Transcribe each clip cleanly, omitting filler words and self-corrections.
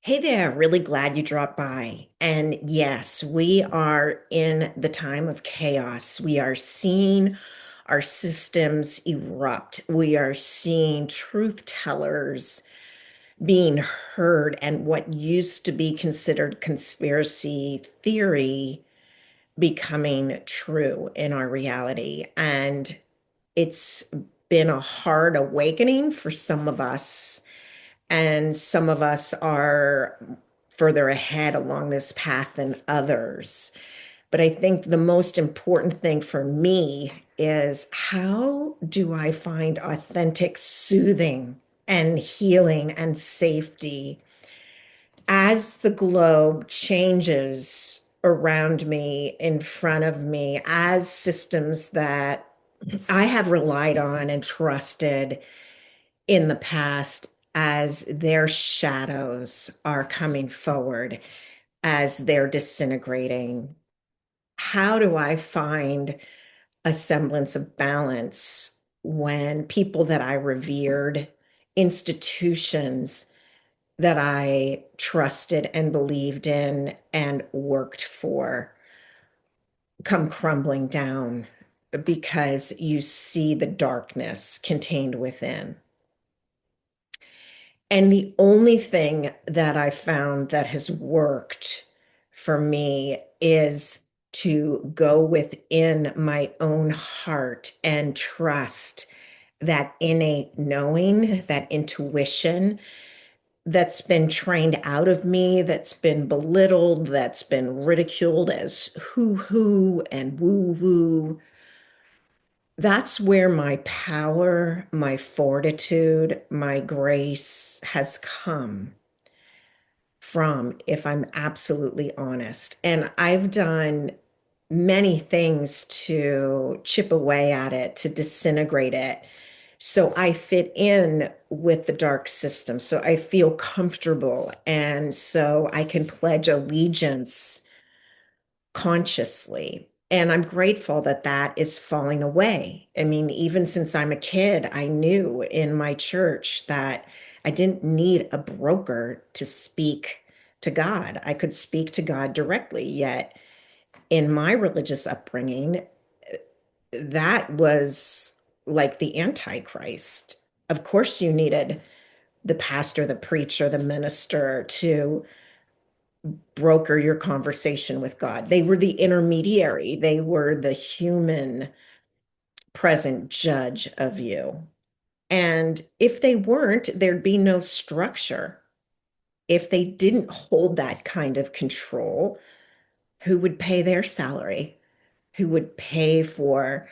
Hey there, really glad you dropped by. And yes, we are in the time of chaos. We are seeing our systems erupt. We are seeing truth tellers being heard, and what used to be considered conspiracy theory becoming true in our reality. And it's been a hard awakening for some of us, and some of us are further ahead along this path than others. But I think the most important thing for me is, how do I find authentic soothing and healing and safety as the globe changes around me, in front of me, as systems that I have relied on and trusted in the past, as their shadows are coming forward, as they're disintegrating? How do I find a semblance of balance when people that I revered, institutions that I trusted and believed in and worked for, come crumbling down because you see the darkness contained within? And the only thing that I found that has worked for me is to go within my own heart and trust that innate knowing, that intuition that's been trained out of me, that's been belittled, that's been ridiculed as hoo-hoo and woo-woo. That's where my power, my fortitude, my grace has come from, if I'm absolutely honest. And I've done many things to chip away at it, to disintegrate it. So I fit in with the dark system. So I feel comfortable. And so I can pledge allegiance consciously. And I'm grateful that that is falling away. I mean, even since I'm a kid, I knew in my church that I didn't need a broker to speak to God. I could speak to God directly. Yet in my religious upbringing, that was like the Antichrist. Of course, you needed the pastor, the preacher, the minister to broker your conversation with God. They were the intermediary, they were the human present judge of you. And if they weren't, there'd be no structure. If they didn't hold that kind of control, who would pay their salary? Who would pay for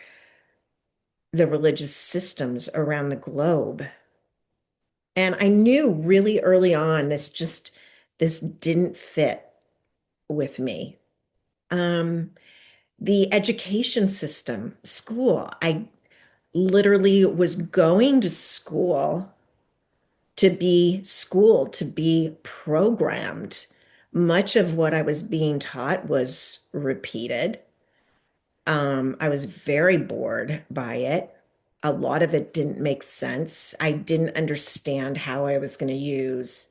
the religious systems around the globe? And I knew really early on this didn't fit with me. Um, the education system, school. I literally was going to school to be schooled, to be programmed. Much of what I was being taught was repeated. I was very bored by it. A lot of it didn't make sense. I didn't understand how I was going to use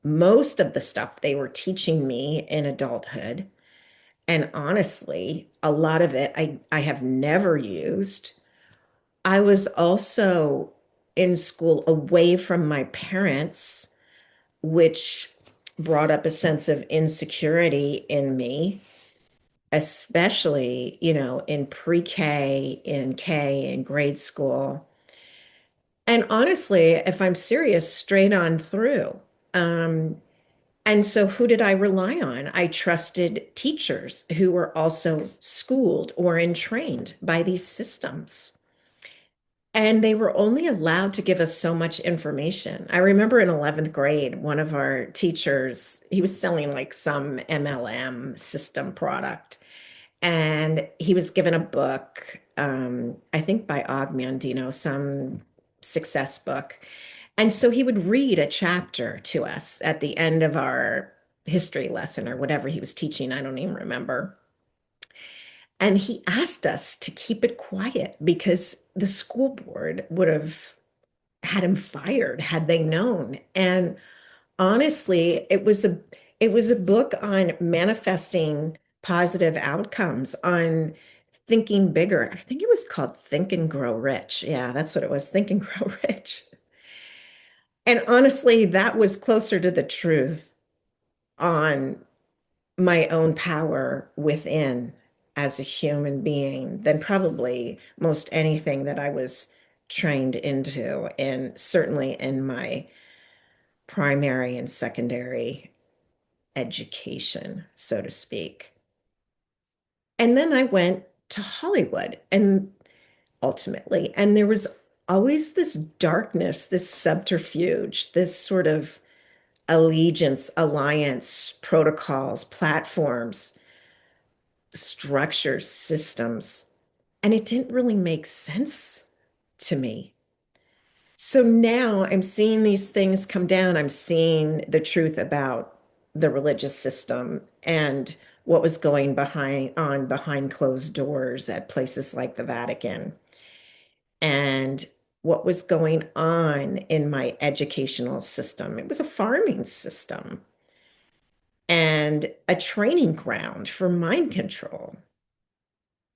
most of the stuff they were teaching me in adulthood. And honestly, a lot of it I have never used. I was also in school away from my parents, which brought up a sense of insecurity in me, especially, in pre-K, in K, in grade school. And honestly, if I'm serious, straight on through. Um, And so, who did I rely on? I trusted teachers who were also schooled or entrained by these systems. And they were only allowed to give us so much information. I remember in 11th grade, one of our teachers, he was selling like some MLM system product. And he was given a book, I think by Og Mandino, some success book. And so he would read a chapter to us at the end of our history lesson or whatever he was teaching. I don't even remember. And he asked us to keep it quiet because the school board would have had him fired had they known. And Honestly, it was a book on manifesting positive outcomes, on thinking bigger. I think it was called Think and Grow Rich. Yeah, that's what it was, Think and Grow Rich. And honestly, that was closer to the truth on my own power within as a human being than probably most anything that I was trained into, and certainly in my primary and secondary education, so to speak. And then I went to Hollywood and ultimately, and there was always this darkness, this subterfuge, this sort of allegiance, alliance, protocols, platforms, structures, systems. And it didn't really make sense to me. So now I'm seeing these things come down. I'm seeing the truth about the religious system and what was going behind closed doors at places like the Vatican, and what was going on in my educational system. It was a farming system and a training ground for mind control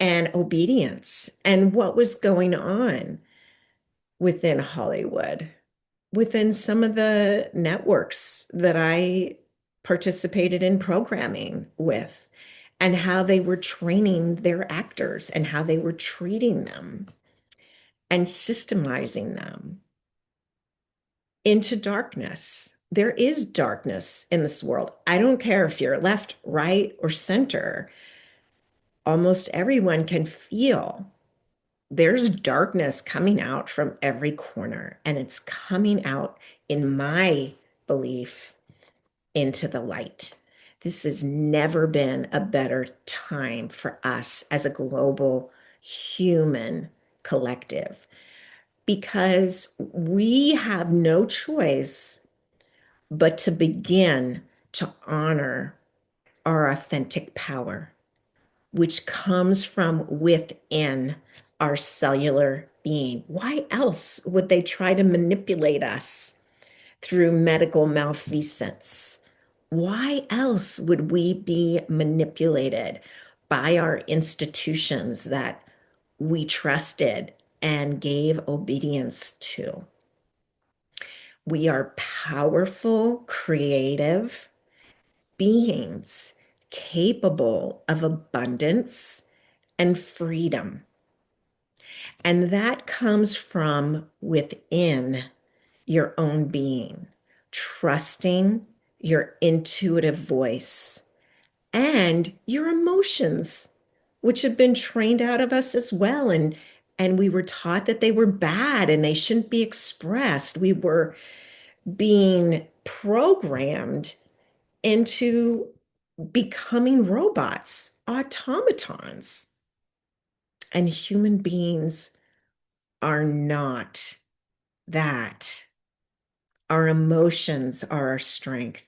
and obedience, and what was going on within Hollywood, within some of the networks that I participated in programming with, and how they were training their actors and how they were treating them and systemizing them into darkness. There is darkness in this world. I don't care if you're left, right, or center. Almost everyone can feel there's darkness coming out from every corner, and it's coming out, in my belief, into the light. This has never been a better time for us as a global human collective, because we have no choice but to begin to honor our authentic power, which comes from within our cellular being. Why else would they try to manipulate us through medical malfeasance? Why else would we be manipulated by our institutions that we trusted and gave obedience to? We are powerful, creative beings capable of abundance and freedom. And that comes from within your own being, trusting your intuitive voice and your emotions, which have been trained out of us as well. And we were taught that they were bad and they shouldn't be expressed. We were being programmed into becoming robots, automatons. And human beings are not that. Our emotions are our strength.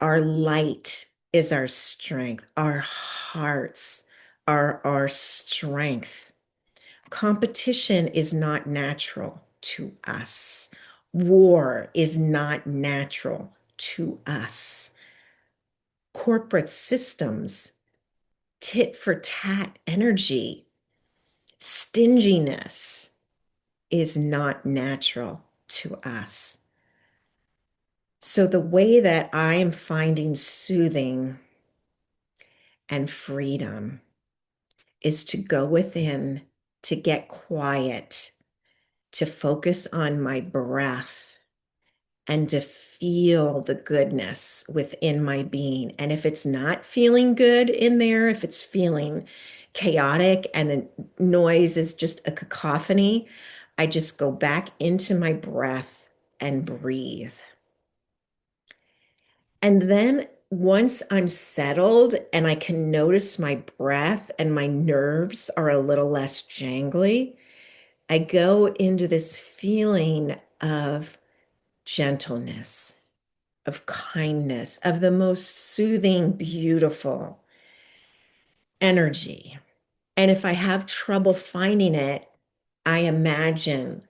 Our light is our strength. Our hearts are our strength. Competition is not natural to us. War is not natural to us. Corporate systems, tit for tat energy, stinginess is not natural to us. So, the way that I am finding soothing and freedom is to go within, to get quiet, to focus on my breath, and to feel the goodness within my being. And if it's not feeling good in there, if it's feeling chaotic and the noise is just a cacophony, I just go back into my breath and breathe. And then once I'm settled and I can notice my breath and my nerves are a little less jangly, I go into this feeling of gentleness, of kindness, of the most soothing, beautiful energy. And if I have trouble finding it, I imagine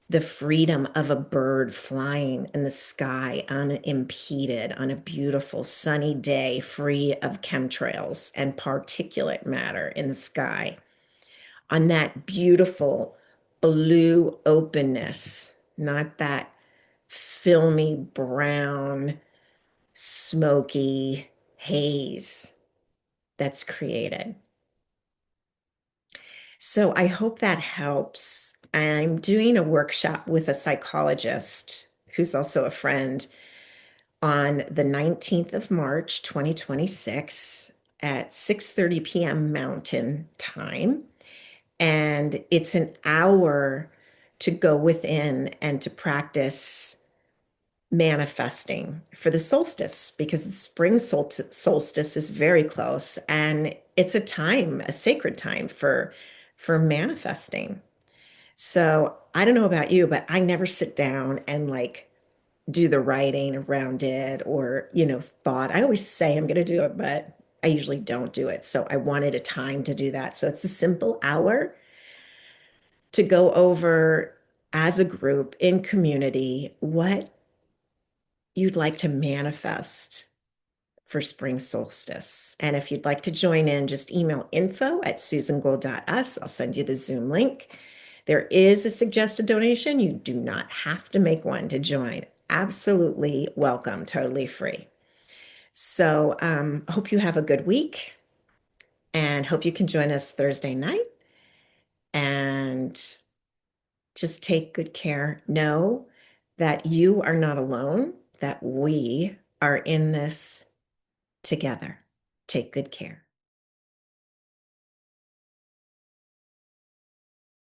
the freedom of a bird flying in the sky unimpeded on a beautiful sunny day, free of chemtrails and particulate matter in the sky, on that beautiful blue openness, not that filmy brown, smoky haze that's created. So I hope that helps. I'm doing a workshop with a psychologist who's also a friend on the 19th of March, 2026 at 6:30 p.m. Mountain Time. And it's an hour to go within and to practice manifesting for the solstice because the spring solstice is very close and it's a time, a sacred time for manifesting. So I don't know about you, but I never sit down and like do the writing around it or, thought. I always say I'm going to do it, but I usually don't do it. So I wanted a time to do that. So it's a simple hour to go over as a group in community what you'd like to manifest for spring solstice. And if you'd like to join in, just email info@susangold.us. I'll send you the Zoom link. There is a suggested donation. You do not have to make one to join. Absolutely welcome, totally free. So, hope you have a good week and hope you can join us Thursday night and just take good care. Know that you are not alone, that we are in this together. Take good care.